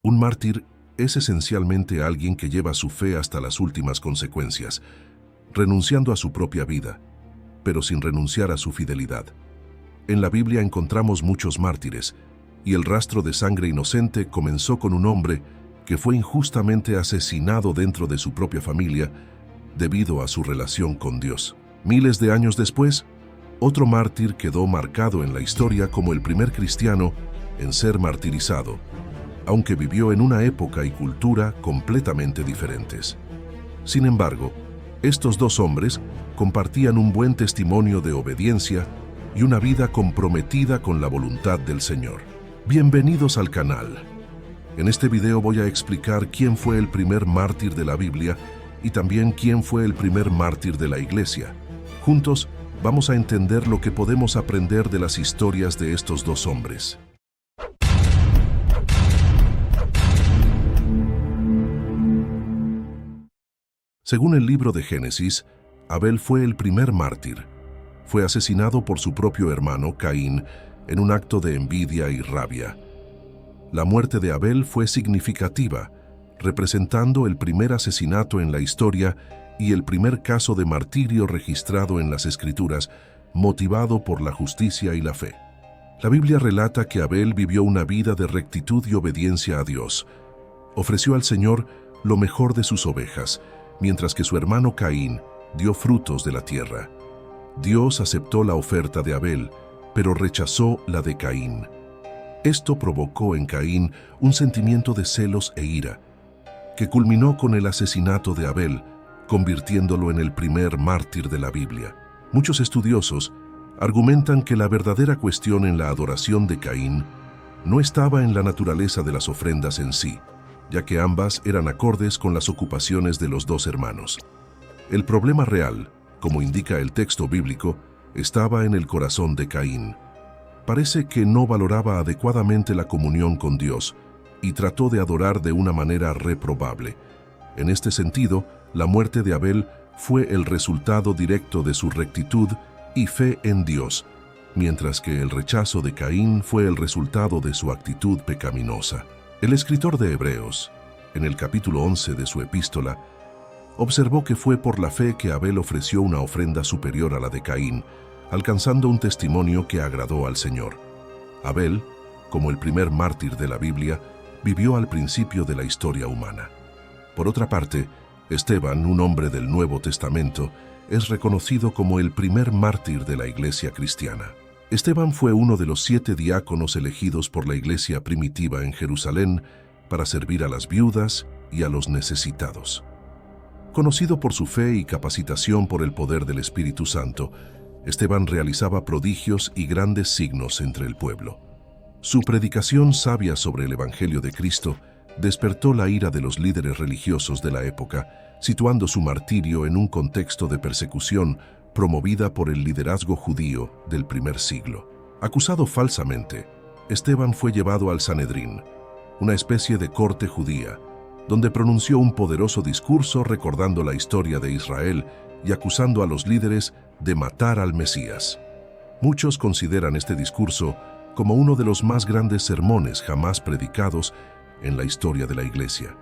Un mártir es esencialmente alguien que lleva su fe hasta las últimas consecuencias, renunciando a su propia vida, pero sin renunciar a su fidelidad. En la Biblia encontramos muchos mártires, y el rastro de sangre inocente comenzó con un hombre que fue injustamente asesinado dentro de su propia familia debido a su relación con Dios. Miles de años después, otro mártir quedó marcado en la historia como el primer cristiano en ser martirizado, aunque vivió en una época y cultura completamente diferentes. Sin embargo, estos dos hombres compartían un buen testimonio de obediencia y una vida comprometida con la voluntad del Señor. Bienvenidos al canal. En este video voy a explicar quién fue el primer mártir de la Biblia y también quién fue el primer mártir de la Iglesia. Juntos vamos a entender lo que podemos aprender de las historias de estos dos hombres. Según el libro de Génesis, Abel fue el primer mártir. Fue asesinado por su propio hermano, Caín, en un acto de envidia y rabia. La muerte de Abel fue significativa, representando el primer asesinato en la historia y el primer caso de martirio registrado en las Escrituras, motivado por la justicia y la fe. La Biblia relata que Abel vivió una vida de rectitud y obediencia a Dios. Ofreció al Señor lo mejor de sus ovejas, mientras que su hermano Caín dio frutos de la tierra. Dios aceptó la oferta de Abel, pero rechazó la de Caín. Esto provocó en Caín un sentimiento de celos e ira, que culminó con el asesinato de Abel, convirtiéndolo en el primer mártir de la Biblia. Muchos estudiosos argumentan que la verdadera cuestión en la adoración de Caín no estaba en la naturaleza de las ofrendas en sí, ya que ambas eran acordes con las ocupaciones de los dos hermanos. El problema real, como indica el texto bíblico, estaba en el corazón de Caín. Parece que no valoraba adecuadamente la comunión con Dios y trató de adorar de una manera reprobable. En este sentido, la muerte de Abel fue el resultado directo de su rectitud y fe en Dios, mientras que el rechazo de Caín fue el resultado de su actitud pecaminosa. El escritor de Hebreos, en el capítulo 11 de su epístola, observó que fue por la fe que Abel ofreció una ofrenda superior a la de Caín, alcanzando un testimonio que agradó al Señor. Abel, como el primer mártir de la Biblia, vivió al principio de la historia humana. Por otra parte, Esteban, un hombre del Nuevo Testamento, es reconocido como el primer mártir de la Iglesia cristiana. Esteban fue uno de los 7 diáconos elegidos por la Iglesia primitiva en Jerusalén para servir a las viudas y a los necesitados. Conocido por su fe y capacitación por el poder del Espíritu Santo, Esteban realizaba prodigios y grandes signos entre el pueblo. Su predicación sabia sobre el Evangelio de Cristo despertó la ira de los líderes religiosos de la época, situando su martirio en un contexto de persecución promovida por el liderazgo judío del primer siglo. Acusado falsamente, Esteban fue llevado al Sanedrín, una especie de corte judía, donde pronunció un poderoso discurso recordando la historia de Israel y acusando a los líderes de matar al Mesías. Muchos consideran este discurso como uno de los más grandes sermones jamás predicados en la historia de la Iglesia.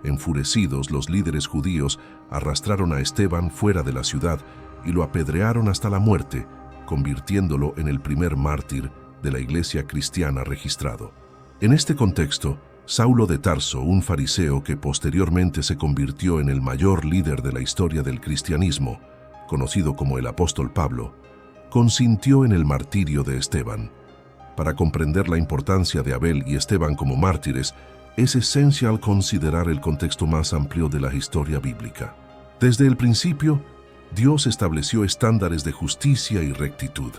Enfurecidos, los líderes judíos arrastraron a Esteban fuera de la ciudad y lo apedrearon hasta la muerte, convirtiéndolo en el primer mártir de la Iglesia cristiana registrado. En este contexto, Saulo de Tarso, un fariseo que posteriormente se convirtió en el mayor líder de la historia del cristianismo, conocido como el apóstol Pablo, consintió en el martirio de Esteban. Para comprender la importancia de Abel y Esteban como mártires, es esencial considerar el contexto más amplio de la historia bíblica. Desde el principio, Dios estableció estándares de justicia y rectitud.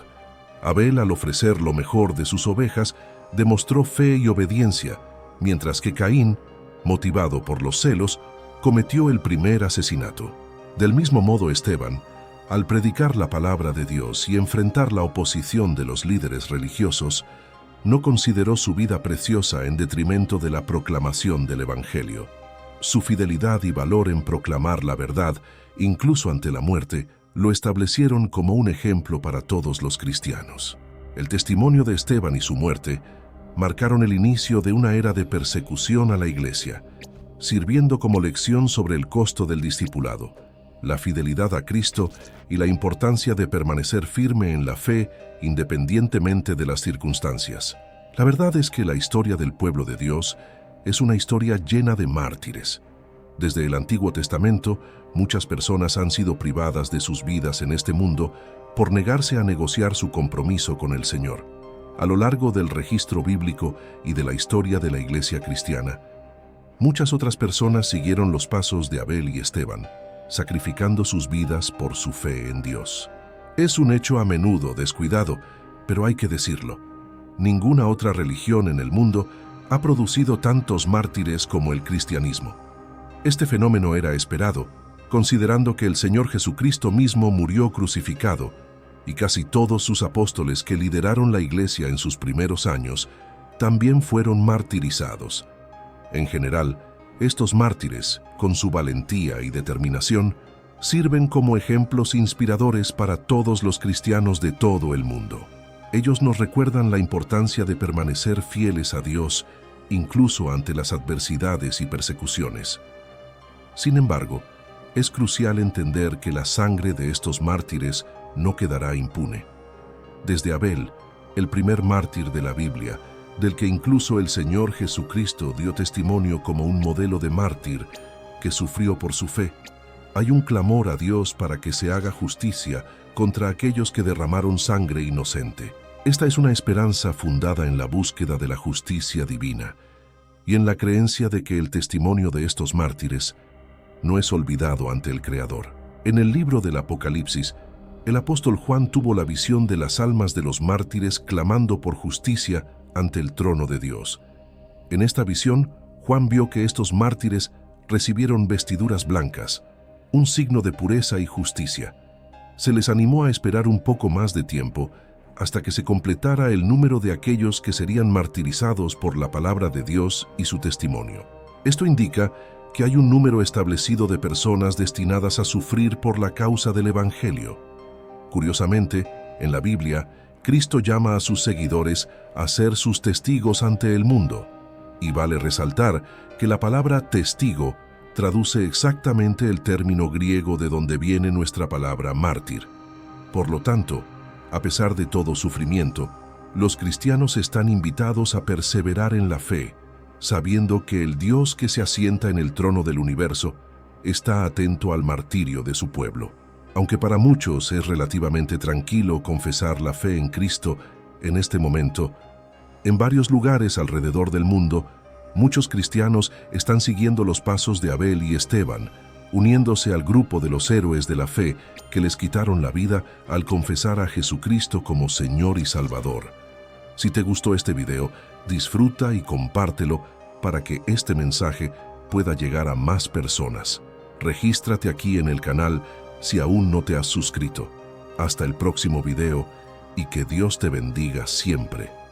Abel, al ofrecer lo mejor de sus ovejas, demostró fe y obediencia, mientras que Caín, motivado por los celos, cometió el primer asesinato. Del mismo modo, Esteban, al predicar la palabra de Dios y enfrentar la oposición de los líderes religiosos, no consideró su vida preciosa en detrimento de la proclamación del Evangelio. Su fidelidad y valor en proclamar la verdad, incluso ante la muerte, lo establecieron como un ejemplo para todos los cristianos. El testimonio de Esteban y su muerte marcaron el inicio de una era de persecución a la Iglesia, sirviendo como lección sobre el costo del discipulado, la fidelidad a Cristo y la importancia de permanecer firme en la fe independientemente de las circunstancias. La verdad es que la historia del pueblo de Dios es una historia llena de mártires. Desde el Antiguo Testamento, muchas personas han sido privadas de sus vidas en este mundo por negarse a negociar su compromiso con el Señor. A lo largo del registro bíblico y de la historia de la Iglesia cristiana, muchas otras personas siguieron los pasos de Abel y Esteban, sacrificando sus vidas por su fe en Dios. Es un hecho a menudo descuidado, pero hay que decirlo. Ninguna otra religión en el mundo ha producido tantos mártires como el cristianismo. Este fenómeno era esperado, considerando que el Señor Jesucristo mismo murió crucificado y casi todos sus apóstoles que lideraron la Iglesia en sus primeros años también fueron martirizados. En general, estos mártires, con su valentía y determinación, sirven como ejemplos inspiradores para todos los cristianos de todo el mundo. Ellos nos recuerdan la importancia de permanecer fieles a Dios, incluso ante las adversidades y persecuciones. Sin embargo, es crucial entender que la sangre de estos mártires no quedará impune. Desde Abel, el primer mártir de la Biblia, del que incluso el Señor Jesucristo dio testimonio como un modelo de mártir que sufrió por su fe, hay un clamor a Dios para que se haga justicia contra aquellos que derramaron sangre inocente. Esta es una esperanza fundada en la búsqueda de la justicia divina y en la creencia de que el testimonio de estos mártires no es olvidado ante el Creador. En el libro del Apocalipsis, el apóstol Juan tuvo la visión de las almas de los mártires clamando por justicia ante el trono de Dios. En esta visión, Juan vio que estos mártires recibieron vestiduras blancas, un signo de pureza y justicia. Se les animó a esperar un poco más de tiempo hasta que se completara el número de aquellos que serían martirizados por la palabra de Dios y su testimonio. Esto indica que hay un número establecido de personas destinadas a sufrir por la causa del Evangelio. Curiosamente, en la Biblia, Cristo llama a sus seguidores a ser sus testigos ante el mundo. Y vale resaltar que la palabra testigo traduce exactamente el término griego de donde viene nuestra palabra mártir. Por lo tanto, a pesar de todo sufrimiento, los cristianos están invitados a perseverar en la fe, sabiendo que el Dios que se asienta en el trono del universo está atento al martirio de su pueblo. Aunque para muchos es relativamente tranquilo confesar la fe en Cristo en este momento, en varios lugares alrededor del mundo, muchos cristianos están siguiendo los pasos de Abel y Esteban, uniéndose al grupo de los héroes de la fe que les quitaron la vida al confesar a Jesucristo como Señor y Salvador. Si te gustó este video, disfruta y compártelo para que este mensaje pueda llegar a más personas. Regístrate aquí en el canal si aún no te has suscrito. Hasta el próximo video y que Dios te bendiga siempre.